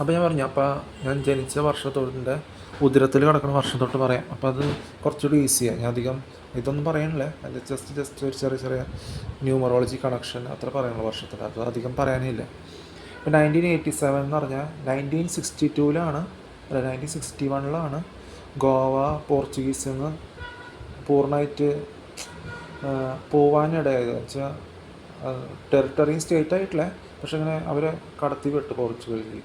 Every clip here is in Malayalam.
അപ്പോൾ ഞാൻ പറഞ്ഞു, അപ്പോൾ ഞാൻ ജനിച്ച വർഷത്തോടിൻ്റെ ഉദരത്തിൽ കിടക്കുന്ന വർഷം തൊട്ട് പറയാം. അപ്പോൾ അത് കുറച്ചുകൂടി ഈസിയാണ്. ഞാൻ അധികം ഇതൊന്നും പറയണില്ല, അത് ജസ്റ്റ് ഒരു ചെറിയ ചെറിയ ന്യൂമറോളജി കണക്ഷൻ അത്ര പറയാനുള്ള വർഷത്തിൽ, അത് അധികം പറയാനില്ല. ഇപ്പോൾ 1987 എന്ന് പറഞ്ഞാൽ 1962-ലാണ്, അല്ല 1961-ലാണ് ഗോവ പോർച്ചുഗീസിൽ നിന്ന് പൂർണ്ണമായിട്ട് പോവാനിടയായത്. വെച്ചാൽ ടെറിട്ടറിയും സ്റ്റേറ്റ് ആയിട്ടില്ല, പക്ഷെ അങ്ങനെ അവരെ കടത്തി വിട്ടു പോർച്ചുഗലിൽ.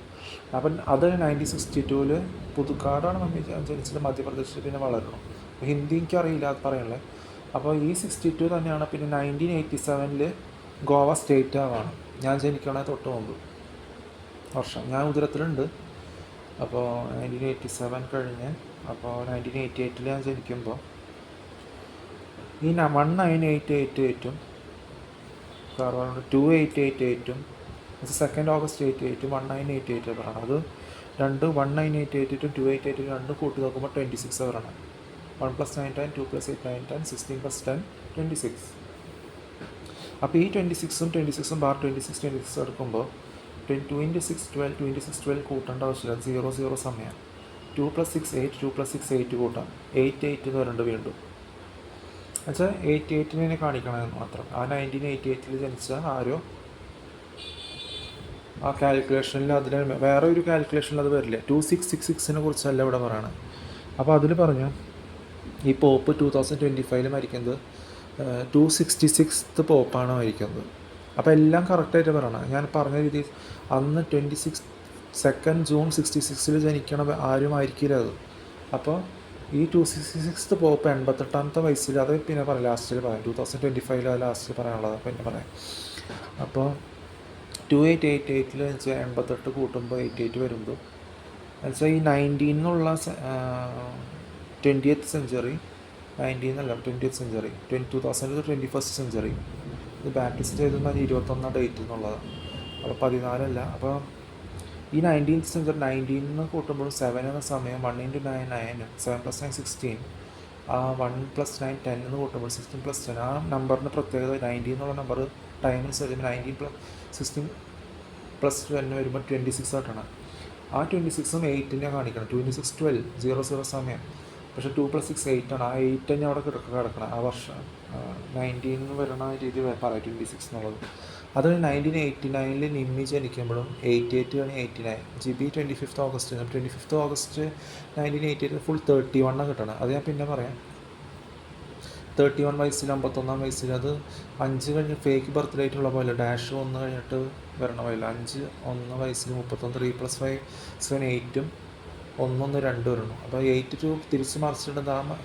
അപ്പം അത് 1962-ൽ പുതുക്കാടാണ് മമ്മി ജനിച്ചത്, മധ്യപ്രദേശിൽ പിന്നെ വളരണം. ഹിന്ദി എനിക്കറിയില്ല, അത് പറയണല്ലേ. അപ്പോൾ ഈ 62 തന്നെയാണ് പിന്നെ 1987-ൽ ഗോവ സ്റ്റേറ്റ് ആവാണ്, ഞാൻ ജനിക്കണേ തൊട്ട് മുമ്പ് വർഷം. ഞാൻ ഉദരത്തിലുണ്ട്. അപ്പോൾ 1987 കഴിഞ്ഞ്, അപ്പോൾ 1988-ൽ ഞാൻ ജനിക്കുമ്പോൾ ഈ 1988-ഉം കാരണം 2888-ഉം 2 ഓഗസ്റ്റ് 88-ഉം 1988 പറയണം. അത് 1988-ഉം 2888-ഉം രണ്ടും കൂട്ടി നോക്കുമ്പോൾ 26 പറയണം. 1 + 9 10, 2 + 8 9 10, 16 + 10 26. അപ്പോൾ ഈ 26-ഉം 26-ഉം ബാർ 26 എടുക്കുമ്പോൾ 26 12 26 12 കൂട്ടേണ്ട ആവശ്യമില്ല, 00 സമയം. 2 + 6 8, 2 + 6 8 കൂട്ടാം, 88 എന്ന് പറയുന്നുണ്ട് വീണ്ടും. എന്നുവെച്ചാൽ 88-നെ കാണിക്കണമെന്ന് മാത്രം. ആ 1988-ൽ ജനിച്ച ആരോ ആ കാൽക്കുലേഷനിൽ അതിന് വേറെ ഒരു കാൽക്കുലേഷനിൽ അത് വരില്ല. 2666-നെ കുറിച്ചല്ല ഇവിടെ പറയണത്. അപ്പോൾ അതിൽ പറഞ്ഞു ഈ പോപ്പ് 2025-ൽ മരിക്കുന്നത് 266th പോപ്പാണ് മരിക്കുന്നത്. അപ്പോൾ എല്ലാം കറക്റ്റായിട്ട് പറയണം. ഞാൻ പറഞ്ഞ രീതി അന്ന് 2 ജൂൺ 66-ൽ ജനിക്കണ ആരും ആയിരിക്കില്ല അത്. അപ്പോൾ ഈ 266th പോപ്പ് 88ാമത്തെ വയസ്സിൽ, അത് പിന്നെ പറയാം, ലാസ്റ്റിൽ പറയാം. 2025-ൽ അത് ലാസ്റ്റിൽ പറയാനുള്ളത് പിന്നെ പറയാം. അപ്പോൾ 2888-ൽ വെച്ചാൽ 88 കൂട്ടുമ്പോൾ 88 വരുമ്പോൾ എന്നുവെച്ചാൽ ഈ 19 എന്നുള്ള 20th സെഞ്ച്വറി, 19 എന്നല്ല 20th സെഞ്ച്വറി, 2000 21st സെഞ്ച്വറി. ഇത് ബാപ്റ്റിസ്റ്റ് ചെയ്തെന്നാൽ 21 ഡേറ്റ് എന്നുള്ളത്, അപ്പോൾ 14 അപ്പോൾ ഈ 19th സെഞ്ച്വറി 19 കൂട്ടുമ്പോൾ 7 എന്ന സമയം 1 × 9 9, 7 + 9 16, ആ 1 + 9 10 എന്ന് കൂട്ടുമ്പോൾ 16 + 10. ആ നമ്പറിൻ്റെ പ്രത്യേകത 90 എന്നുള്ള നമ്പർ ടൈമിനനുസരിച്ച് 19 + 16 + 10 വരുമ്പോൾ 26 ആയിട്ടാണ്. ആ 26-ഉം 8-നെ കാണിക്കണം. 26 12 00 സമയം, പക്ഷേ 2 + 6 8 ആണ്. ആ 8 തന്നെ അവിടെ കിടക്കണം. ആ വർഷം 19 എന്ന് വരണ രീതി പറയാം 26 എന്നുള്ളത്. അത് 1989-ൽ നിമ്മി ജനിക്കുമ്പോഴും 88 ആണ് 89. GB 25th August. 25th August 1988 full 31 കിട്ടണം. അത് ഞാൻ പിന്നെ പറയാം. 31 വയസ്സിൽ 51 വയസ്സിൽ, അത് 5 കഴിഞ്ഞ് ഫേക്ക് ബർത്ത് ഡേറ്റ് ഉള്ള പോലെ -1 കഴിഞ്ഞിട്ട് വരണ പോലെ 5 1 വയസ്സിൽ 31. 3 + 5 7 8-ഉം 1 1 2 വരണം. അപ്പോൾ 82 തിരിച്ച് മറിച്ചിട്ടുണ്ട്. ആ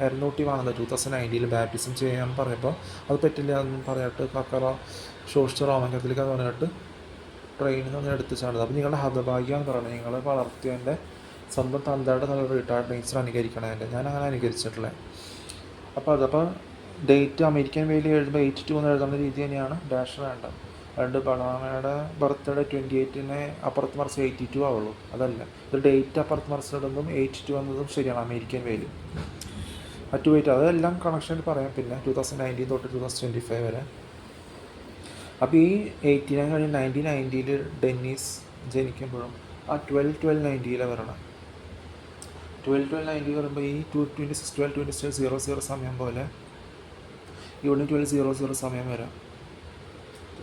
എരനൂട്ടി വാങ്ങുന്നത് 2019-ൽ ബാപ്റ്റിസം ചെയ്യാൻ പറഞ്ഞപ്പോൾ അത് പറ്റില്ല എന്ന് പറഞ്ഞിട്ട് കക്കറ ശോഷിച്ച റോമൻ കത്തലിക്ക എന്ന് പറഞ്ഞിട്ട് ട്രെയിനിൽ നിന്ന് എടുത്ത് ചാടുന്നത്. അപ്പോൾ നിങ്ങളുടെ ഹതഭാഗ്യമെന്ന് പറയുന്നത്, നിങ്ങൾ വളർത്തിയതിൻ്റെ സ്വന്തം തന്തയുടെ നല്ല റിട്ടയർഡ് നേച്ചർ അനുകരിക്കണതിൻ്റെ. ഞാൻ അങ്ങനെ അനുകരിച്ചിട്ടില്ല. അപ്പോൾ ഡേറ്റ് അമേരിക്കൻ വേലി എഴുതുമ്പോൾ 82 എന്ന് എഴുതുന്ന രീതി തന്നെയാണ്. ഡാഷ് വേണ്ട. രണ്ട് ബളാമയുടെ ബർത്ത്ഡേ 28-നെ അപ്പുറത്ത് മറിച്ച് 82 ആവുള്ളൂ. അതല്ല, ഇത് ഡേറ്റ് അപ്പുറത്ത് മറിച്ചിടുന്നതും 82 എന്നതും ശരിയാണ്. അമേരിക്കൻ വേലി ആ 28 അതെല്ലാം കണക്ഷനിൽ പറയാം. പിന്നെ 2019 തൊട്ട് 2025 വരെ. അപ്പോൾ ഈ 89 കഴിഞ്ഞ് 1990-ൽ ഡെന്നീസ് ജനിക്കുമ്പോഴും ആ 12/12/90-ലെ വരണം. 12/12/90 വരുമ്പോൾ ഈ 26 12 26 00 സമയം പോലെ ഇവിടെ 12:00 സമയം വരാം.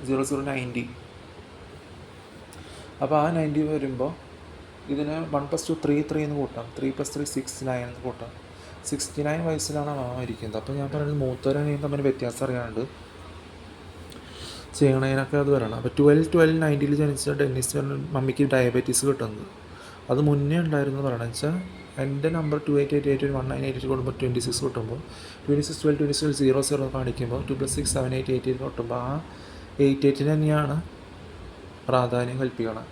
00:90. അപ്പോൾ ആ 90 വരുമ്പോൾ ഇതിന് 1 + 2 3 3 എന്ന് കൂട്ടാം. 3 + 3 6 9 എന്ന് കൂട്ടാം. 69 വയസ്സിലാണ് മാമ ഇരിക്കുന്നത്. അപ്പോൾ ഞാൻ പറയുന്നത് മൂത്തവരെയും തമ്മിൽ വ്യത്യാസം അറിയാണ്ട് ചെയ്യണതിനൊക്കെ അത് വരണം. അപ്പോൾ 12/12/90-ൽ ജനിച്ച ഡെന്നിസ് മമ്മിക്ക് ഡയബറ്റീസ് കിട്ടുന്നത്. അത് മുന്നേ ഉണ്ടായിരുന്നു പറയണം. വെച്ചാൽ എൻ്റെ നമ്പർ 2888 1988 കൊടുക്കുമ്പോൾ 26 കിട്ടുമ്പോൾ 26 12 26 00 കാണിക്കുമ്പോൾ 2 + 6 7 8 88 കിട്ടുമ്പോൾ ആ 88 തന്നെയാണ് പ്രാധാന്യം കൽപ്പിക്കണം.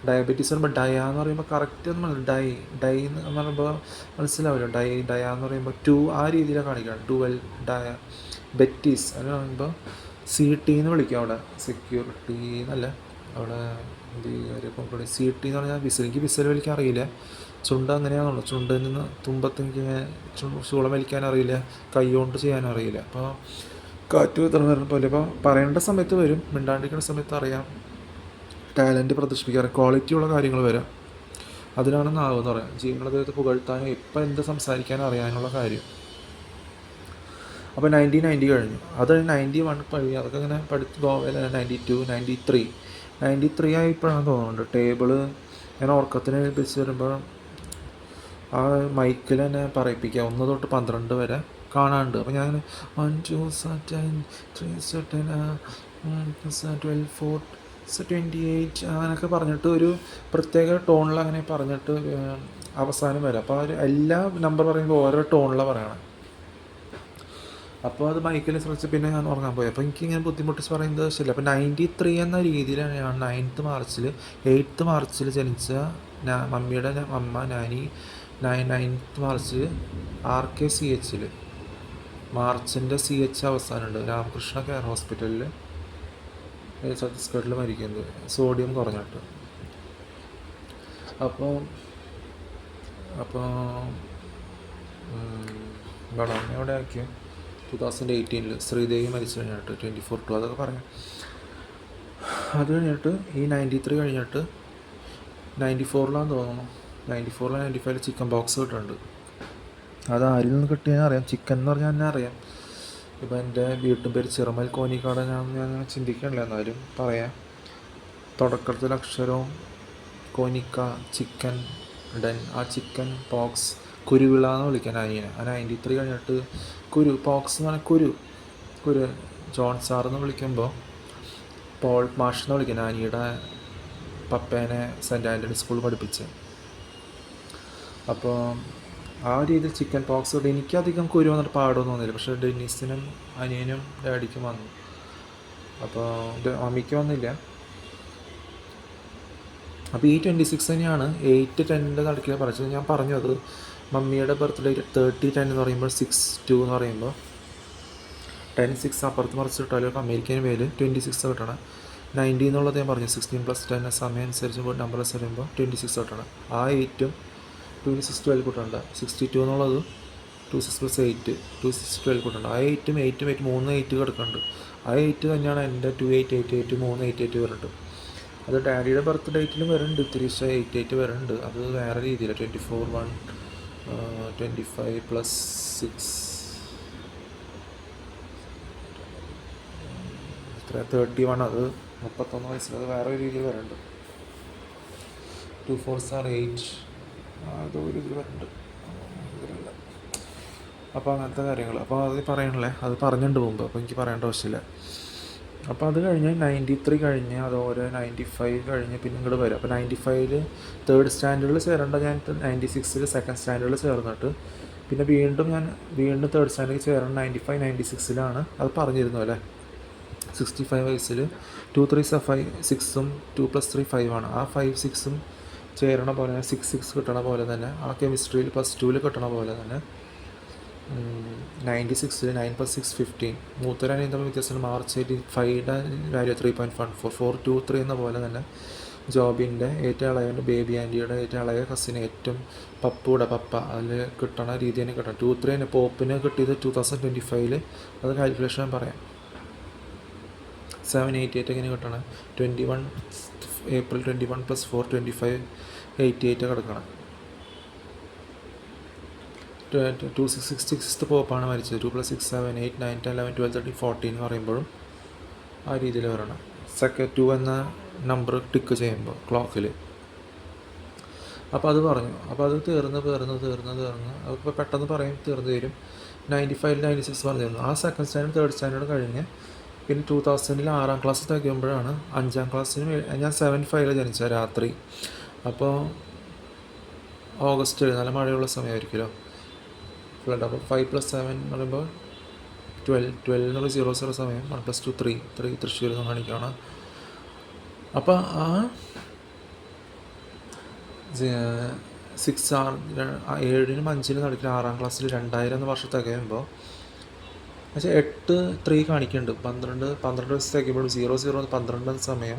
ഡയബറ്റീസ് പറയുമ്പോൾ ഡയ എന്ന് പറയുമ്പോൾ കറക്റ്റ് ഒന്നും ഡൈ എന്ന് പറയുമ്പോൾ മനസ്സിലാവില്ല. ഡയ എന്ന് പറയുമ്പോൾ 2 ആ രീതിയിലാണ് കാണിക്കണം. 12 ഡയ. ബെറ്റീസ് എന്ന് പറയുമ്പോൾ CT എന്ന് വിളിക്കും അവിടെ, സെക്യൂരിറ്റി എന്നല്ല അവിടെ CT എന്ന് പറഞ്ഞാൽ വിസിൽ. എനിക്ക് വിസിൽ വലിക്കാൻ അറിയില്ല. ചുണ്ട അങ്ങനെയാണുള്ളൂ. ചുണ്ടിൽ നിന്ന് തുമ്പത്തെനിക്ക് ചൂളം വലിക്കാൻ അറിയില്ല, കൈ കൊണ്ട് ചെയ്യാനും അറിയില്ല. അപ്പോൾ കാറ്റ് ഇത്ര വരുന്ന പോലെ ഇപ്പോൾ പറയേണ്ട സമയത്ത് വരും, മിണ്ടാണ്ടിരിക്കുന്ന സമയത്ത് അറിയാം. ടാലൻറ്റ് പ്രദർശിപ്പിക്കാറ്, ക്വാളിറ്റിയുള്ള കാര്യങ്ങൾ വരാം. അതിനാണ് നാവ് എന്ന് പറയാം. ജീവിതത്തെ പുകഴ്ത്താനും ഇപ്പം എന്ത് സംസാരിക്കാനും അറിയാനുള്ള കാര്യം. അപ്പോൾ 1990 കഴിഞ്ഞു. അത് 91 കഴിഞ്ഞു. അതൊക്കെ ഇങ്ങനെ പഠിച്ച് ഗോവയിൽ 92, 93 ആയപ്പോഴാണ് തോന്നുന്നുണ്ട് ടേബിള് ഞാൻ ഉറക്കത്തിന് എഴുതിച്ച് വരുമ്പോൾ ആ മൈക്കിൽ തന്നെ പറയിപ്പിക്കുക 1 തൊട്ട് 12 വരെ കാണാനുണ്ട്. അപ്പോൾ ഞാൻ 1 2 10 3 10 12 4 28 അങ്ങനെയൊക്കെ പറഞ്ഞിട്ട് ഒരു പ്രത്യേക ടോണിൽ അങ്ങനെ പറഞ്ഞിട്ട് അവസാനം വരാം. അപ്പോൾ അവർ എല്ലാ നമ്പർ പറയുമ്പോൾ ഓരോ ടോണിലാണ് പറയണം. അപ്പോൾ അത് മൈക്കിൽ ശ്രമിച്ച് പിന്നെ ഞാൻ ഉറങ്ങാൻ പോയി. അപ്പോൾ എനിക്കിങ്ങനെ ബുദ്ധിമുട്ടിച്ച് പറയുന്നത് ശരിയല്ല. അപ്പോൾ 93 എന്ന രീതിയിലാണ് ഞാൻ 8th മാർച്ചിൽ ജനിച്ച മമ്മിയുടെ അമ്മ നാനി 9th മാർച്ച് RKCH മാർച്ചിൻ്റെ CH അവസാനമുണ്ട് രാമകൃഷ്ണ കെയർ ഹോസ്പിറ്റലിൽ ഛത്തീസ്ഗഡിൽ മരിക്കുന്നത് സോഡിയം കുറഞ്ഞിട്ട്. അപ്പോൾ ഇവിടെ എവിടെ ആക്കിയോ 2018 ശ്രീദേവി മരിച്ചു കഴിഞ്ഞിട്ട് 24/2 അതൊക്കെ പറയാം. അത് കഴിഞ്ഞിട്ട് ഈ 93 കഴിഞ്ഞിട്ട് 94 തോന്നുന്നു. 95 ചിക്കൻ ബോക്സ് കിട്ടുന്നുണ്ട്. അത് ആരിൽ നിന്ന് കിട്ടിയെന്ന് അറിയാം. ചിക്കൻ എന്ന് പറഞ്ഞാൽ തന്നെ അറിയാം. ഇപ്പം എൻ്റെ വീട്ടും പേര് ചിറമൽ കോന്നിക്കാട്. ഞാൻ ചിന്തിക്കണില്ല, എന്നാലും പറയാം. തുടക്കത്തിൽ അക്ഷരവും കോനിക്ക ചിക്കൻ ഡൻ. ആ ചിക്കൻ പോക്സ് കുരുവിള എന്ന് വിളിക്കാൻ അനിയനെ. ആ 93 കഴിഞ്ഞിട്ട് പോക്സ് എന്ന് പറഞ്ഞാൽ കുരു ജോൺ സാർ എന്ന് വിളിക്കുമ്പോൾ പോൾ മാഷ് എന്ന് വിളിക്കാൻ അനിയുടെ പപ്പേനെ സെൻറ്റ് ആൻ്റണി സ്കൂൾ പഠിപ്പിച്ച്. അപ്പോൾ ആ രീതിയിൽ ചിക്കൻ പോക്സ് കൊണ്ട് എനിക്കധികം കുരു വന്നിട്ട് പാടൊന്നും തോന്നില്ല. പക്ഷേ ഡെന്നീസിനും അനിയനും ഡാഡിക്കും വന്നു. അപ്പോൾ മമ്മിക്ക് വന്നില്ല. അപ്പോൾ ഈ 26 തന്നെയാണ് 8-10 നടക്കില്ല പഠിച്ചത്. ഞാൻ പറഞ്ഞത് മമ്മിയുടെ ബർത്ത്ഡേ 30-10 എന്ന് പറയുമ്പോൾ 6-2 എന്ന് പറയുമ്പോൾ 10-6 അപ്പുറത്ത് മറിച്ച് കിട്ടാലും അമേരിക്കൻ പേര് 26 കിട്ടണം. 90 എന്നുള്ളത് ഞാൻ പറഞ്ഞു 16+10 സമയം അനുസരിച്ച് നമ്പർസ് വരുമ്പോൾ 26 കിട്ടണം. ആ 8ഉം 26-12 കൂട്ടണ്ട. 62 എന്നുള്ളത് 26+8 26-12 കൂട്ടണ്ട. ആ 8ഉം 3 8 കിടക്കുന്നുണ്ട്. ആ 8 തന്നെയാണ് എൻ്റെ 2888 388 വരുന്നുണ്ട്. അത് ഡാഡിയുടെ ബർത്ത് ഡേറ്റിലും വരുന്നുണ്ട്. 88 വരുന്നുണ്ട്. അത് വേറെ രീതിയിലാണ് 24/1 25+6 31. അത് 31 വയസ്സിൽ അത് വേറെ രീതിയിൽ വരുന്നുണ്ട്. 2 4s are 8 അതോ ഒരു ഇതിൽ വരുന്നുണ്ട്. ഇതിലല്ല. അപ്പോൾ അങ്ങനത്തെ കാര്യങ്ങൾ. അപ്പോൾ അത് പറയണല്ലേ, അത് പറഞ്ഞിട്ടുണ്ട് മുമ്പ്. അപ്പോൾ എനിക്ക് പറയേണ്ട ആവശ്യമില്ല. അപ്പോൾ അത് കഴിഞ്ഞ് 93 കഴിഞ്ഞ് അതുപോലെ 95 കഴിഞ്ഞ് പിന്നെ ഇങ്ങോട്ട് വരും. അപ്പോൾ 95 3rd സ്റ്റാൻഡേർഡിൽ ചേരേണ്ട ഞാൻ 96 2nd സ്റ്റാൻഡേർഡിൽ ചേർന്നിട്ട് പിന്നെ വീണ്ടും 3rd സ്റ്റാൻഡേർഡിൽ ചേരണം 95 96 അത് പറഞ്ഞിരുന്നു അല്ലേ. 65 വയസ്സിൽ 2 3s 5 6ഉം 2+3 5 ആ 5 6ഉം ചേരണ പോലെ 6 കിട്ടണ പോലെ തന്നെ ആ കെമിസ്ട്രിയിൽ +2 കിട്ടണ പോലെ തന്നെ 96 9+6 15 മൂത്തരാനും തമ്മിൽ വ്യത്യാസം. മാർച്ച് 85യുടെ വാല്യൂ 3.14 423 എന്ന പോലെ തന്നെ ജോബിൻ്റെ ഏറ്റവും ഇളയവൻ്റെ ബേബി ആൻറ്റിയുടെ ഏറ്റവും ഇളയ കസിന് ഏറ്റവും പപ്പ അതിൽ കിട്ടണ രീതി തന്നെ കിട്ടണം. 2-3 പോപ്പിന് കിട്ടിയത് 2025 അത് കാൽക്കുലേഷൻ ഞാൻ പറയാം. 788 എങ്ങനെ കിട്ടണം. 21 April 21 + 4 25 88 കിടക്കണം. 266 പോപ്പാണ് മരിച്ചത്. 2 + 6 7 8 9 10 11 12 13 14 എന്ന് പറയുമ്പോഴും ആ രീതിയിൽ വരണം. 2 എന്ന നമ്പർ ടിക്ക് ചെയ്യുമ്പോൾ ക്ലോക്കിൽ. അപ്പോൾ അത് പറഞ്ഞു. അപ്പോൾ അത് തീർന്ന് അപ്പോൾ പെട്ടെന്ന് പറയും തീർന്നു തരും. 95 96 പറഞ്ഞിരുന്നു. ആ 2nd സ്റ്റാൻഡേർഡ് 3rd സ്റ്റാൻഡേർഡ് കഴിഞ്ഞ് പിന്നെ 2000 6ാം ക്ലാസ് തികയുമ്പോഴാണ് 5ാം ക്ലാസ്സിന് ഞാൻ 7/5 ജനിച്ച രാത്രി. അപ്പോൾ ഓഗസ്റ്റ് നല്ല മഴയുള്ള സമയമായിരിക്കുമല്ലോ ഫ്ലഡ്. അപ്പോൾ 5+7 എന്ന് പറയുമ്പോൾ 12 എന്നുള്ള 00 സമയം 1+2 3 തൃശ്ശൂരിൽ നിന്ന് കാണിക്കുകയാണ്. അപ്പോൾ ആ 7നും 5നും നടക്കുന്ന 6ാം ക്ലാസ്സിൽ 2000 എന്ന വർഷം തികയുമ്പോൾ പക്ഷേ 8-3 കാണിക്കുന്നുണ്ട്. 12 വയസ്സ് തികയുമ്പോൾ 00 12 എന്ന സമയം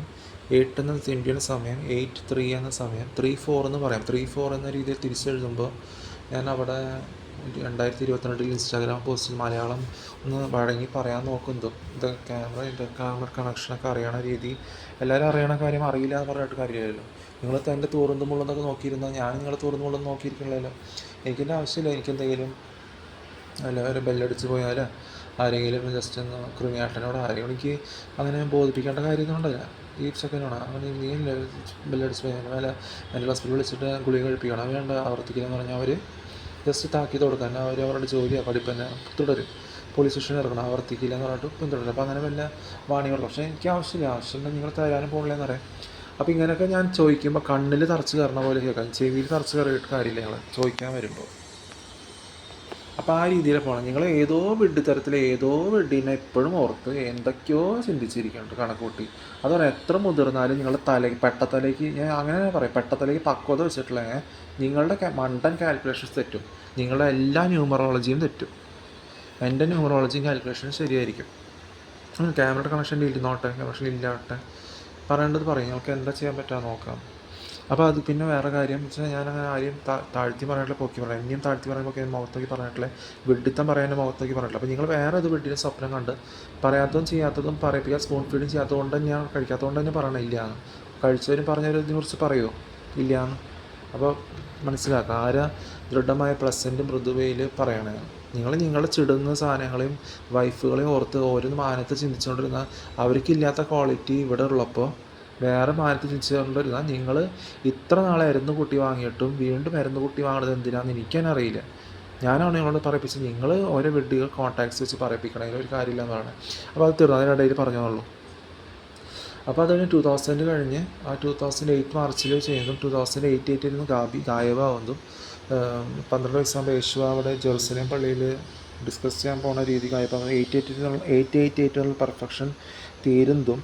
8 എന്ന ഇന്ത്യൻ സമയം 8-3 എന്ന സമയം 3-4 എന്ന് പറയാം. 3-4 എന്ന രീതിയിൽ തിരിച്ചെഴുതുമ്പോൾ ഞാൻ അവിടെ 2022 ഇൻസ്റ്റാഗ്രാം പോസ്റ്റിൽ മലയാളം ഒന്ന് വഴങ്ങി പറയാൻ നോക്കുന്നതും ഇത് ക്യാമറ കണക്ഷനൊക്കെ അറിയണ രീതി എല്ലാവരും അറിയണ കാര്യം അറിയില്ല എന്ന് പറഞ്ഞിട്ട് കാര്യമില്ലല്ലോ. നിങ്ങൾ എൻ്റെ തൂറുന്നും മുള്ളെന്നൊക്കെ നോക്കിയിരുന്നാൽ ഞാൻ നിങ്ങളെ തൂറുന്നും മുള്ളെന്ന് നോക്കിയിരിക്കണമല്ലോ. എനിക്കെൻ്റെ ആവശ്യമില്ല. എനിക്കെന്തെങ്കിലും എല്ലാവരും ബെല്ലടിച്ച് പോയാൽ ആരെങ്കിലും ജസ്റ്റ് ഒന്ന് കൃമിയാട്ടനോട് ആരെങ്കിലും എനിക്ക് അങ്ങനെ ബോധിപ്പിക്കേണ്ട കാര്യമൊന്നുമില്ല. ഈ സെക്കൻഡാണ് അങ്ങനെ നീ ബെല്ലടിച്ച് പോയാൽ അല്ല എൻ്റെ ഹോസ്പിറ്റലിൽ വിളിച്ചിട്ട് ഗുളിക കഴിപ്പിക്കണം വേണ്ട ആവർത്തിക്കില്ലെന്ന് പറഞ്ഞാൽ അവർ ജസ്റ്റ് താക്കീത് കൊടുക്കാൻ അവരുടെ ജോലിയോ പഠിപ്പ് തന്നെ തുടരും. പോലീസ് സ്റ്റേഷനിൽ ഇറങ്ങണം ആവർത്തിക്കില്ല എന്ന് പറഞ്ഞിട്ട് പിന്തുടരും. അപ്പോൾ അങ്ങനെ വല്ല വാണികൾ. പക്ഷേ എനിക്ക് ആവശ്യമില്ല നിങ്ങൾ തരാനും പോകണില്ലെന്ന് പറയാം. അപ്പോൾ ഇങ്ങനെയൊക്കെ ഞാൻ ചോദിക്കുമ്പോൾ കണ്ണിൽ തറച്ച് കയറണ പോലെ കേൾക്കാം, ചെവിയിൽ തറച്ച് കയറിയിട്ട് കാര്യമില്ല ഞങ്ങൾ ചോദിക്കാൻ വരുമ്പോൾ. അപ്പോൾ ആ രീതിയിൽ പോകണം. നിങ്ങൾ ഏതോ വിഡ്ഢിത്തരത്തിൽ ഏതോ വിഡ്ഢീനെ എപ്പോഴും ഓർത്ത് എന്തൊക്കെയോ ചിന്തിച്ചിരിക്കുന്നുണ്ട് കണക്ക് കൂട്ടി. അതുപോലെ എത്ര മുതിർന്നാലും നിങ്ങളുടെ പെട്ടത്തലേക്ക് ഞാൻ അങ്ങനെ പറയാം, പെട്ടത്തലേക്ക് പക്വത വെച്ചിട്ടുണ്ടെങ്കിൽ നിങ്ങളുടെ മണ്ടൻ കാൽക്കുലേഷൻസ് തെറ്റും, നിങ്ങളുടെ എല്ലാ ന്യൂമറോളജിയും തെറ്റും. എൻ്റെ ന്യൂമറോളജിയും കാൽക്കുലേഷനും ശരിയായിരിക്കും. ക്യാമറ കണക്ഷൻ ഇരുന്നോട്ടെ, കണക്ഷൻ ഇല്ലാട്ടെ, പറയേണ്ടത് പറയും, ഞങ്ങൾക്ക് എന്താ ചെയ്യാൻ പറ്റുക നോക്കാം. അപ്പോൾ അത് പിന്നെ വേറെ കാര്യം വെച്ചാൽ ഞാനങ്ങനെ ആരെയും താഴ്ത്തി പറയാനുള്ള പൊക്കി പറയാം, ഇനിയും താഴ്ത്തി പറയാൻ പൊക്കി മുഖത്തേക്ക് പറഞ്ഞിട്ടില്ല, വിഡ്ഢിത്തം പറയാൻ്റെ മുഖത്തേക്ക് പറഞ്ഞിട്ടില്ല. അപ്പോൾ നിങ്ങൾ വേറെ ഒരു വിഡ്ഢിനെ സ്വപ്നം കണ്ട് പറയാത്തതും ചെയ്യാത്തതും പറയിപ്പിക്കുക, സ്പൂൺ ഫീഡിങ് ചെയ്യാത്തതുകൊണ്ട് തന്നെയാണ് കഴിക്കാത്തതുകൊണ്ട് തന്നെ പറയണം ഇല്ലയെന്ന്. കഴിച്ചവരും പറഞ്ഞവരതിനെ കുറിച്ച് പറയുമോ ഇല്ലയെന്ന്. അപ്പോൾ മനസ്സിലാക്കുക ആരാ ദൃഢമായ പ്ലസൻ്റ് മൃദുവയിൽ പറയണേ. നിങ്ങളുടെ ചിടുന്ന സാധനങ്ങളെയും വൈഫുകളെയും ഓർത്ത് ഓരോന്ന് മാനത്ത് ചിന്തിച്ചുകൊണ്ടിരുന്നാൽ അവർക്കില്ലാത്ത ക്വാളിറ്റി ഇവിടെ ഉള്ളപ്പോൾ വേറെ മാനത്ത് ചിന്തിച്ചുകൊണ്ടിരുന്നാൽ നിങ്ങൾ ഇത്ര നാളെ മരുന്ന് കൂട്ടി വാങ്ങിയിട്ടും വീണ്ടും മരുന്ന് കൂട്ടി വാങ്ങുന്നത് എന്തിനാണെന്ന് എനിക്കെന്നെ അറിയില്ല. ഞാനാണ് നിങ്ങളോട് പറയിപ്പിച്ചത്. നിങ്ങൾ ഓരോ വിഡ്ഢികൾ കോൺടാക്ട്സ് വെച്ച് പറയിപ്പിക്കണതിൽ ഒരു കാര്യമില്ല എന്നാണ്. അപ്പോൾ അത് തീർന്നു, അതിനിടയിൽ പറഞ്ഞോളൂ. അപ്പോൾ അത് കഴിഞ്ഞ് 2000 കഴിഞ്ഞ് ആ 2008 മാർച്ചിൽ ചെയ്യുന്നതും 2008 ഇരുന്ന് ഗായബാവുന്നതും 12 വയസ്സാകുമ്പോൾ യേശു അവിടെ ജെറുസലേം പള്ളിയിൽ ഡിസ്കസ് ചെയ്യാൻ പോകുന്ന രീതി ഗായബാ 888 പെർഫെക്ഷൻ തീരുന്നതും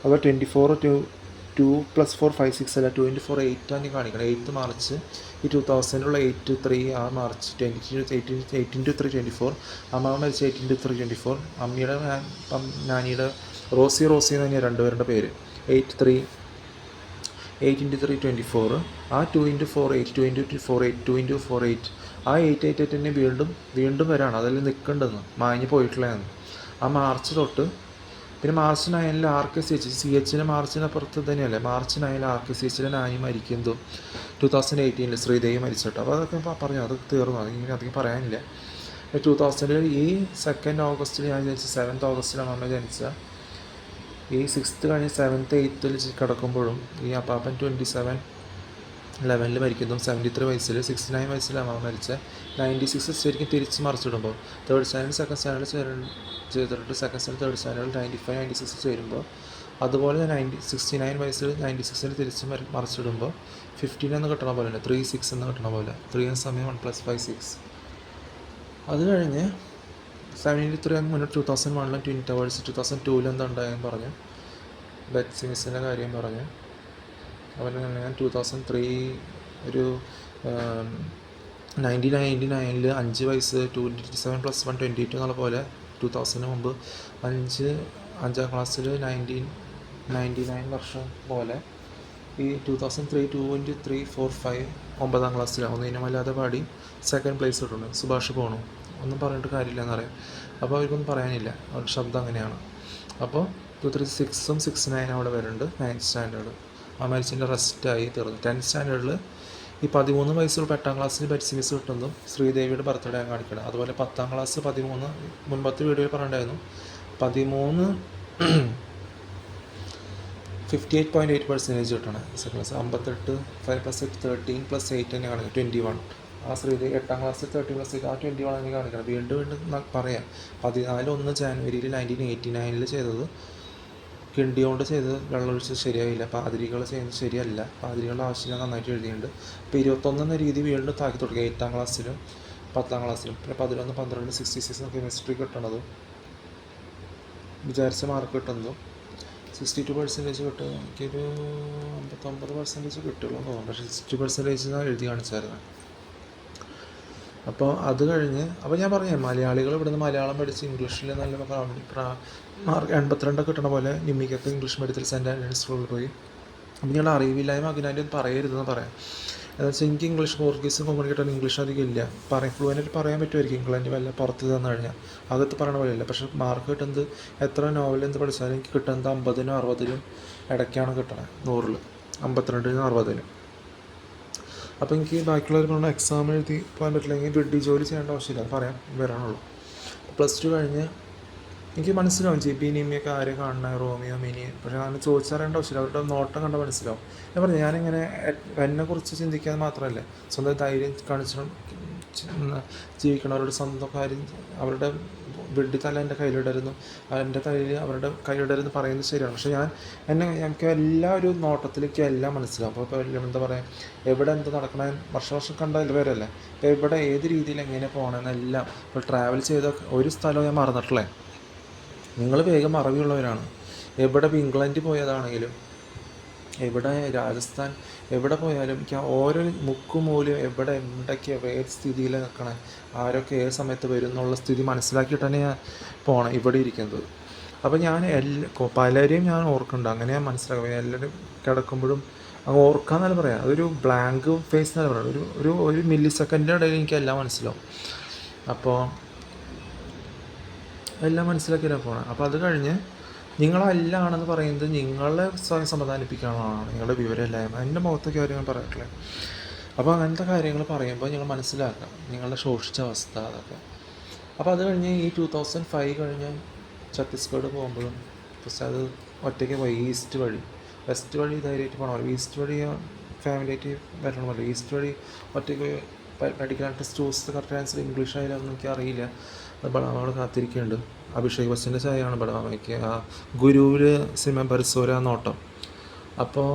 അപ്പോൾ 2+4 5 6 അല്ല 24/8 ആണ് കാണിക്കണം. 8 മാർച്ച് ഈ 2000 8/3 ആ മാർച്ച് 18/3/24 അമ്മാവൻ മരിച്ച 18/3/24 അമ്മയുടെ നാനിയുടെ റോസി എന്ന് തന്നെയാണ് രണ്ടുപേരുടെ പേര്. 8/3/24 ആ 2x4 ആ 888 തന്നെ വീണ്ടും വരാണ്. അതെല്ലാം നിൽക്കേണ്ടതെന്ന് മാഞ്ഞ് പോയിട്ടുള്ളതെന്ന്. ആ മാർച്ച് തൊട്ട് പിന്നെ മാർച്ച് 9 RKCH മാർച്ചിനപ്പുറത്ത് തന്നെയല്ലേ, മാർച്ച് 9 RKCH നാനി മരിക്കുന്നതും 2018 ശ്രീദേവി മരിച്ചിട്ട്. അപ്പോൾ അതൊക്കെ പറഞ്ഞു, അത് തീർന്നു, അതിങ്ങനെ അധികം പറയാനില്ല. 2000 ഈ 2 ഓഗസ്റ്റിൽ ഞാൻ ജനിച്ച 7 ഓഗസ്റ്റിലാണ് അമ്മ ജനിച്ച. ഈ 6th കഴിഞ്ഞ് 7th 8th കിടക്കുമ്പോഴും ഈ അപ്പാപ്പൻ 27/11 മരിക്കുന്നതും 73 വയസ്സിൽ 69 വയസ്സിൽ അമ്മ മരിച്ച. 96 ശരിക്കും തിരിച്ച് മറിച്ചിടുമ്പോൾ 3rd സ്റ്റാൻഡേർഡ് 2nd സ്റ്റാൻഡേർഡ് ചെയ്തിട്ട് 2nd സ്റ്റാൻഡേർഡ് 3rd സ്റ്റാൻഡേർഡ് 95 96 ചേരുമ്പോൾ അതുപോലെ 69 വയസ്സിൽ 96 തിരിച്ച് മറിച്ചിടുമ്പോൾ 15 എന്ന് കിട്ടണ പോലെ 36 എന്ന് കിട്ടണ പോലെ 3 എന്ന സമയം 1 + 5 6. അത് കഴിഞ്ഞ് 73 മുന്നോട്ട് 2001 ട്വിൻ ടവേഴ്സ് 2002 എന്താ ഉണ്ടായെന്ന് പറഞ്ഞു, ബെറ്റ്സി മിസ്സിൻ്റെ കാര്യം പറഞ്ഞു. അതുപോലെ തന്നെ ഞാൻ 2003 ഒരു 1999 5 വയസ്സ് 27 + 1 22 എന്നുള്ള പോലെ 2000 മുമ്പ് 5ാം ക്ലാസ്സിൽ 1999 വർഷം പോലെ ഈ 2003 2 4 5 9ാം ക്ലാസ്സിലാണ് ഒന്നിനുമല്ലാതെ പാടി 2nd പ്ലേസ് കിട്ടുന്നുണ്ട്. സുഭാഷ് പോണു ഒന്നും പറഞ്ഞിട്ട് കാര്യമില്ല എന്നറിയാം. അപ്പോൾ അവർക്കൊന്നും പറയാനില്ല, അവരുടെ ശബ്ദം അങ്ങനെയാണ്. അപ്പോൾ 236ഉം 69 അവിടെ വരുന്നുണ്ട്. 9th സ്റ്റാൻഡേർഡ് ആ മരിച്ചിൻ്റെ റെസ്റ്റായി തീർന്നു. 10th സ്റ്റാൻഡേർഡിൽ ഈ 13 വയസ്സുള്ള 8ാം ക്ലാസ്സിൽ ബെറ്റ്സി മിസ് കിട്ടുന്നതും ശ്രീദേവിയുടെ ബർത്ത്ഡേ ആണ് കാണിക്കണം. അതുപോലെ 10ാം ക്ലാസ് 13 മുൻപത്തെ വീഡിയോയിൽ പറഞ്ഞിട്ടുണ്ടായിരുന്നു 13 58.8% കിട്ടണം. സെക്കൻഡ് ക്ലാസ് 58 5 + 6 13 + 8 തന്നെ കാണിക്കണം 21. ആ ശ്രീദേവി 8ാം ക്ലാസ്സിൽ 13 + 8 ആ 21 തന്നെ കാണിക്കണം. വീണ്ടും പറയാം 14 ജനുവരിയിൽ 1989 ചെയ്തത് കിണ്ടി കൊണ്ട് ചെയ്ത് വെള്ളമൊഴിച്ച് ശരിയായില്ല. പാതിരികൾ ചെയ്യുന്നത് ശരിയല്ല, പാതിരികളുടെ ആവശ്യം നന്നായിട്ട് എഴുതിയിട്ടുണ്ട്. അപ്പോൾ 21 എന്ന രീതി വീണ്ടും താക്കി തുടങ്ങി 8ാം ക്ലാസ്സിലും 10ാം ക്ലാസ്സിലും. പിന്നെ 11 12 66 കെമിസ്ട്രി കിട്ടണതും വിചാരിച്ച മാർക്ക് കിട്ടുന്നതും 62% കിട്ടും. എനിക്കൊരു 59% കിട്ടുള്ളൂ എന്ന് തോന്നുന്നു. പക്ഷേ 60% എഴുതി കാണിച്ചായിരുന്നു. അപ്പോൾ അത് കഴിഞ്ഞ് അപ്പോൾ ഞാൻ പറഞ്ഞു മലയാളികൾ ഇവിടുന്ന് മലയാളം പഠിച്ച് ഇംഗ്ലീഷിൽ നല്ല മാർക്ക് 82 കിട്ടണ പോലെ നിമ്മിക്കൊക്കെ ഇംഗ്ലീഷ് മീഡിയത്തിൽ സെൻറ്റ് ആൻ്റണീസ് സ്കൂളിൽ പോയി. അപ്പോൾ നിങ്ങൾ അറിവില്ലായ്മ അഗ്നാൻ്റെ പറയരുതെന്ന് പറയാം. എന്താ വെച്ചാൽ എനിക്ക് ഇംഗ്ലീഷ് പോർച്ചുഗീസ് കമ്മ്യൂണിക്കേറ്റ് ഇംഗ്ലീഷ് അധികം ഇല്ല. ഫ്ലുവൻ്റായിട്ട് പറയാൻ പറ്റുമായിരിക്കും ഇംഗ്ലണ്ട് വല്ല പുറത്ത് തന്നു കഴിഞ്ഞാൽ, അകത്ത് പറയണ പോലെയല്ല. പക്ഷേ മാർക്ക് കിട്ടുന്നത് എത്ര നോവൽ എന്ത് പഠിച്ചാലും എനിക്ക് കിട്ടുന്നത് 50-നും 60-നും ഇടയ്ക്കാണ് കിട്ടണത്. 100-ൽ 52-നും 60-നും. അപ്പോൾ എനിക്ക് ബാക്കിയുള്ളവർ പറഞ്ഞ എക്സാം എഴുതി പോകാൻ പറ്റില്ലെങ്കിൽ വിഡ്ഢി ജോലി ചെയ്യേണ്ട ആവശ്യമില്ല, അത് പറയാൻ വരാനുള്ളൂ. +2 കഴിഞ്ഞ് എനിക്ക് മനസ്സിലാവും ജിബി നിമിയൊക്കെ ആരെ കാണണ, റോമിയോ മിനി. പക്ഷേ അങ്ങനെ ചോദിച്ചറിയേണ്ട ആവശ്യമില്ല, അവരുടെ നോട്ടം കണ്ടാൽ മനസ്സിലാവും. ഞാൻ പറഞ്ഞു ഞാനിങ്ങനെ എന്നെക്കുറിച്ച് ചിന്തിക്കാതെ മാത്രമല്ല, സ്വന്തം ധൈര്യം കാണിച്ചും ജീവിക്കണവരോട് സ്വന്തം കാര്യം അവരുടെ വിഡ്ഢിത്തല എൻ്റെ കയ്യിലിടരുന്നു, എൻ്റെ കയ്യിൽ അവരുടെ കയ്യിലിടരുന്ന് പറയുന്നത് ശരിയാണ്. പക്ഷേ എനിക്ക് എല്ലാ ഒരു നോട്ടത്തിലേക്ക് എല്ലാം മനസ്സിലാവും. അപ്പോൾ എന്താ പറയുക, എവിടെ എന്ത് നടക്കണേ വർഷം കണ്ട വരല്ലേ, ഇപ്പോൾ എവിടെ ഏത് രീതിയിൽ എങ്ങനെ പോകണമെന്നെല്ലാം. ഇപ്പോൾ ട്രാവൽ ചെയ്ത ഒരു സ്ഥലവും ഞാൻ മറന്നിട്ടില്ലേ. നിങ്ങൾ വേഗം അറിവുള്ളവരാണ്. എവിടെ ഇപ്പോൾ ഇംഗ്ലണ്ടിൽ പോയതാണെങ്കിലും എവിടെ രാജസ്ഥാൻ എവിടെ പോയാലും എനിക്ക് ഓരോ മുക്കുമൂലയും എവിടേക്ക് ഏത് സ്ഥിതിയിൽ നിൽക്കണേ, ആരൊക്കെ ഏത് സമയത്ത് വരും എന്നുള്ള സ്ഥിതി മനസ്സിലാക്കിയിട്ട് തന്നെ ഞാൻ പോകണം ഇവിടെ ഇരിക്കുന്നത്. അപ്പോൾ ഞാൻ പലരെയും ഞാൻ ഓർക്കുന്നുണ്ട്, അങ്ങനെ ഞാൻ മനസ്സിലാക്കുക. എല്ലാവരും കിടക്കുമ്പോഴും അങ്ങ് ഓർക്കാന്നല്ല പറയാം, അതൊരു ബ്ലാങ്ക് ഫേസ് എന്നല്ല പറയാം, ഒരു മില്ലി സെക്കൻഡിൻ്റെ ഇടയിൽ എനിക്ക് എല്ലാം മനസ്സിലാവും. അപ്പോൾ എല്ലാം മനസ്സിലാക്കിയാണ് പോകണം. അപ്പോൾ അത് കഴിഞ്ഞ് നിങ്ങളല്ലാണെന്ന് പറയുന്നത് നിങ്ങളെ സ്വയം സമാധാനിപ്പിക്കാനാണ്, നിങ്ങളുടെ വിവരമില്ലായ്മ. എൻ്റെ മുഖത്തൊക്കെ കാര്യങ്ങൾ പറയട്ടില്ലേ. അപ്പോൾ അങ്ങനത്തെ കാര്യങ്ങൾ പറയുമ്പോൾ നിങ്ങൾ മനസ്സിലാക്കുക നിങ്ങളുടെ ശോഷിച്ച അവസ്ഥ അതൊക്കെ. അപ്പോൾ അത് കഴിഞ്ഞ് ഈ 2005 കഴിഞ്ഞ് ഛത്തീസ്ഗഡ് പോകുമ്പോഴും പക്ഷേ അത് ഒറ്റയ്ക്ക് പോയി. ഈസ്റ്റ് വഴി, വെസ്റ്റ് വഴി ധൈര്യമായിട്ട് പോകണമല്ലോ, ഈസ്റ്റ് വഴി ഫാമിലിയായിട്ട് വരണമല്ലോ. ഈസ്റ്റ് വഴി ഒറ്റയ്ക്ക് medical test choose correct answer English ആയാലും എനിക്ക് അറിയില്ല. അത് ബളാമകൾ കാത്തിരിക്കുന്നുണ്ട്. അഭിഷേക് ബച്ചൻ്റെ ചായയാണ് ബളാമയ്ക്ക് ആ ഗുരുവിൽ സിനിമ പരിസോര നോട്ടം. അപ്പോൾ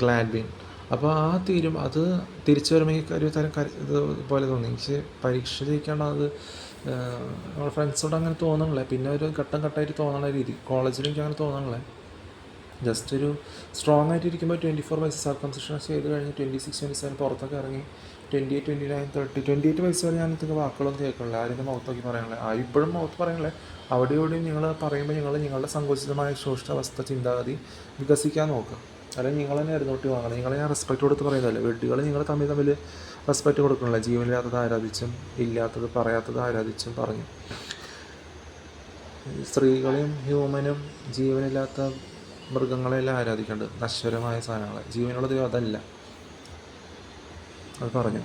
ഗ്ലാഡ്ബിൻ. അപ്പോൾ അത് തിരിച്ചു വരുമ്പോൾ ഒരു തരം ഇതുപോലെ തോന്നി എനിക്ക്. പരീക്ഷ ജയിക്കാണ്ട് അത് നമ്മുടെ ഫ്രണ്ട്സോട് അങ്ങനെ തോന്നണല്ലേ, പിന്നെ ഒരു ഘട്ടം ഘട്ടമായിട്ട് തോന്നണ രീതി. കോളേജിൽ എനിക്ക് അങ്ങനെ തോന്നണല്ലേ, ജസ്റ്റ് ഒരു സ്ട്രോങ് ആയിട്ട് ഇരിക്കുമ്പോൾ 24 വയസ്സ് സർക്കംസിഷൻ ചെയ്ത് കഴിഞ്ഞ് 26, 27 പുറത്തൊക്കെ ഇറങ്ങി 28, 29, 30, 28 വയസ്സ് വരെ ഞാൻ ഇതൊക്കെ വാക്കുകളൊന്നും കേൾക്കണില്ല. ആരും മുഖത്തൊക്കെ പറയണില്ല, ഇപ്പോഴും മുഖത്ത് പറയണില്ലേ. അവിടെയോടെയും നിങ്ങൾ പറയുമ്പോൾ നിങ്ങളുടെ സങ്കുചിതമായ ശോഷിതാവസ്ഥ ചിന്താഗതി വികസിക്കാൻ നോക്കുക. അല്ലെങ്കിൽ നിങ്ങൾ തന്നെ എഴുന്നോട്ടി വാങ്ങണം. നിങ്ങളെ ഞാൻ റെസ്പെക്റ്റ് കൊടുത്ത് പറയുന്നതല്ലേ. വെഡ്ഡികൾ നിങ്ങൾ തമ്മിൽ റെസ്പെക്റ്റ് കൊടുക്കണില്ല. ജീവനില്ലാത്തത് ആരാധിച്ചും ഇല്ലാത്തത് പറയാത്തത് ആരാധിച്ചും പറഞ്ഞു. സ്ത്രീകളെയും ഹ്യൂമനും ജീവനില്ലാത്ത മൃഗങ്ങളെല്ലാം ആരാധിക്കേണ്ടത്, നശ്വരമായ സാധനങ്ങളെ. ജീവനുള്ള ദൈവം അതല്ല, അത് പറഞ്ഞു.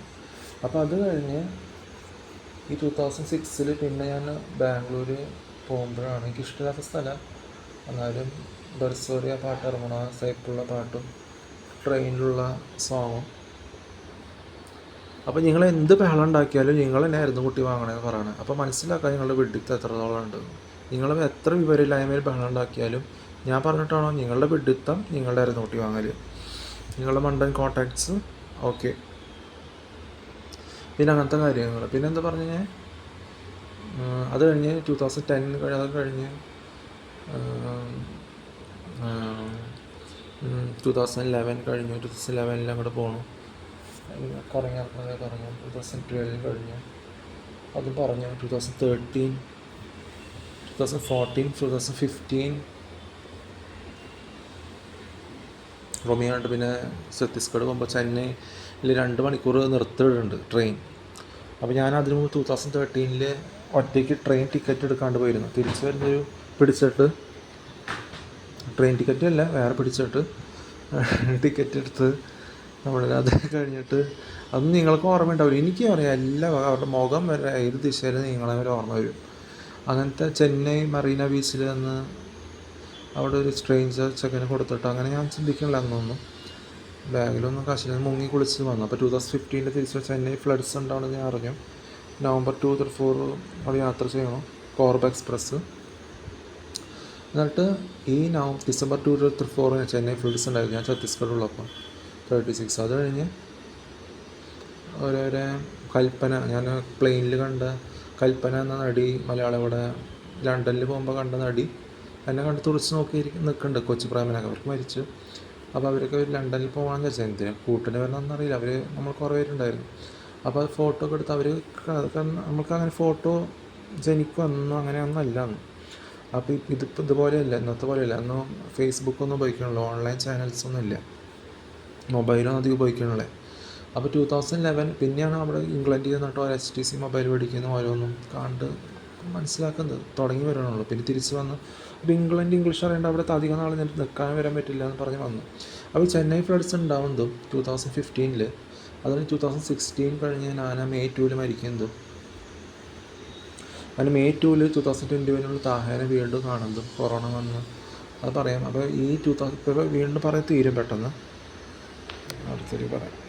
അപ്പോൾ അത് കഴിഞ്ഞ് ഈ 2006 പിന്നെ ഞാൻ ബാംഗ്ലൂർ പോകുമ്പോഴാണ് എനിക്കിഷ്ടമില്ലാത്ത സ്ഥലം. എന്നാലും ബർസോറിയ പാട്ട് ഇറങ്ങണ, സൈപ്പിളുള്ള പാട്ടും ട്രെയിനിലുള്ള സോങ്ങും. അപ്പോൾ നിങ്ങൾ എന്ത് ബഹളം ഉണ്ടാക്കിയാലും നിങ്ങൾ തന്നെ ആയിരുന്നു കുട്ടി വാങ്ങണമെന്ന് പറയണത്. അപ്പോൾ മനസ്സിലാക്കാൻ നിങ്ങളുടെ വിഡ്ഢിത്തം എത്രത്തോളം ഉണ്ട്. നിങ്ങൾ എത്ര വിവരമില്ലായ്മയിൽ ബഹളം ഉണ്ടാക്കിയാലും ഞാൻ പറഞ്ഞിട്ടാണോ നിങ്ങളുടെ വിഡ്ഢിത്തം നിങ്ങളുടെ ആയിരുന്നു കുട്ടി വാങ്ങൽ, നിങ്ങളുടെ മണ്ടൻ കോൺടാക്ട്സ്. ഓക്കെ, പിന്നെ അങ്ങനത്തെ കാര്യങ്ങൾ. പിന്നെ എന്താ പറഞ്ഞു കഴിഞ്ഞാൽ അത് കഴിഞ്ഞ് 2010 അത് കഴിഞ്ഞ് 2011 കഴിഞ്ഞു. 2011 അങ്ങോട്ട് പോകണം, കറങ്ങി നടക്കുന്നത് പറഞ്ഞു. 2012 കഴിഞ്ഞു, അത് പറഞ്ഞു. 2013, 2014, 2015 റോമിയാണ്ട്. പിന്നെ ഛത്തീസ്ഗഡ് പോകുമ്പോൾ ചെന്നൈയിൽ 2 മണിക്കൂർ നിർത്തിയിടുന്നുണ്ട് ട്രെയിൻ. അപ്പോൾ ഞാൻ അതിന് മുമ്പ് 2013 ഒറ്റയ്ക്ക് ട്രെയിൻ ടിക്കറ്റ് എടുക്കാണ്ട് പോയിരുന്നു. തിരിച്ച് വരുന്നൊരു പിടിച്ചിട്ട് ട്രെയിൻ ടിക്കറ്റ് അല്ല വേറെ പിടിച്ചിട്ട് ടിക്കറ്റ് എടുത്ത് അത് കഴിഞ്ഞിട്ട് അതൊന്നും നിങ്ങൾക്ക് ഓർമ്മ ഉണ്ടാവില്ല. എനിക്ക് അറിയാം എല്ലാം, അവരുടെ മുഖം വരെ ഏത് ദിശയിൽ നിങ്ങളെ വരെ ഓർമ്മ വരും. അങ്ങനത്തെ ചെന്നൈ മറീന ബീച്ചിൽ നിന്ന് അവിടെ ഒരു സ്ട്രേഞ്ചർ ചെക്കനെ കൊടുത്തിട്ട് അങ്ങനെ ഞാൻ ചിന്തിക്കണില്ല അന്നൊന്നും. ബാഗിലൊന്നും കാശിൽ മുങ്ങി കുളിച്ച് വന്നു. അപ്പോൾ 2015 തിരിച്ച് ചെന്നൈ ഫ്ലഡ്സ് ഉണ്ടാവുമെന്ന് ഞാൻ അറിഞ്ഞു. November 2 to 4 അവിടെ യാത്ര ചെയ്യണം, കോർബ് എക്സ്പ്രസ്. എന്നിട്ട് ഈ December 2 to 4 ചെന്നൈ ഫ്ലഡ്സ് ഉണ്ടായിരുന്നു. ഞാൻ ഛത്തീസ്ഗഡുള്ളപ്പോൾ 36. അത് കഴിഞ്ഞ് ഓരോരോ കൽപ്പന, ഞാൻ പ്ലെയിനിൽ കണ്ട കൽപ്പന എന്ന നടി, മലയാളം ഇവിടെ ലണ്ടനിൽ പോകുമ്പോൾ കണ്ട നടി എന്നെ കണ്ട് തുറച്ച് നോക്കി നിൽക്കുന്നുണ്ട്. കൊച്ചി പ്രേമനൊക്കെ അവർക്ക് മരിച്ചു. അപ്പോൾ അവരൊക്കെ ലണ്ടനിൽ പോകാൻ വിചാരിച്ചത്, എന്തിനാ കൂട്ടിന് വരണമെന്നറിയില്ല. അവർ നമ്മൾ കുറേ പേരുണ്ടായിരുന്നു. അപ്പോൾ അത് ഫോട്ടോ ഒക്കെ എടുത്ത് അവർ നമുക്കങ്ങനെ ഫോട്ടോ ജനിക്കൊന്നും അങ്ങനെയൊന്നും അല്ല അന്ന്. അപ്പോൾ ഇതുപോലെയല്ല, ഇന്നത്തെ പോലെയല്ല. അന്ന് ഫേസ്ബുക്കൊന്നും ഉപയോഗിക്കണല്ലോ, ഓൺലൈൻ ചാനൽസൊന്നും ഇല്ല, മൊബൈലൊന്നും അധികം ഉപയോഗിക്കണല്ലേ. അപ്പോൾ 2011 പിന്നെയാണ് അവിടെ ഇംഗ്ലണ്ടിൽ നിന്നിട്ട് ഒരു HTC മൊബൈൽ മേടിക്കുന്ന ഓരോന്നും കണ്ട് മനസ്സിലാക്കുന്നത് തുടങ്ങി വരണുള്ളൂ. പിന്നെ തിരിച്ച് വന്നു. അപ്പോൾ ഇംഗ്ലീഷ് അറിയേണ്ട അവിടുത്തെ അധികം നാൾ നിൽക്കാൻ വരാൻ പറ്റില്ല എന്ന് പറഞ്ഞ് വന്നു. അപ്പോൾ ചെന്നൈ ഫ്ലഡ്സ് ഉണ്ടാവുന്നതും 2015, അതിന് 2016 കഴിഞ്ഞ് ഞാൻ May 2 മരിക്കുന്നതും, അതിന് May 2 2021 താഹേനെ വീണ്ടും കാണുന്നതും കൊറോണ വന്ന് അത് പറയാം. അപ്പോൾ ഈ 2000 ഇപ്പോൾ വീണ്ടും പറയാൻ തീരും പെട്ടെന്ന് അടുത്തൊരു പറയാം.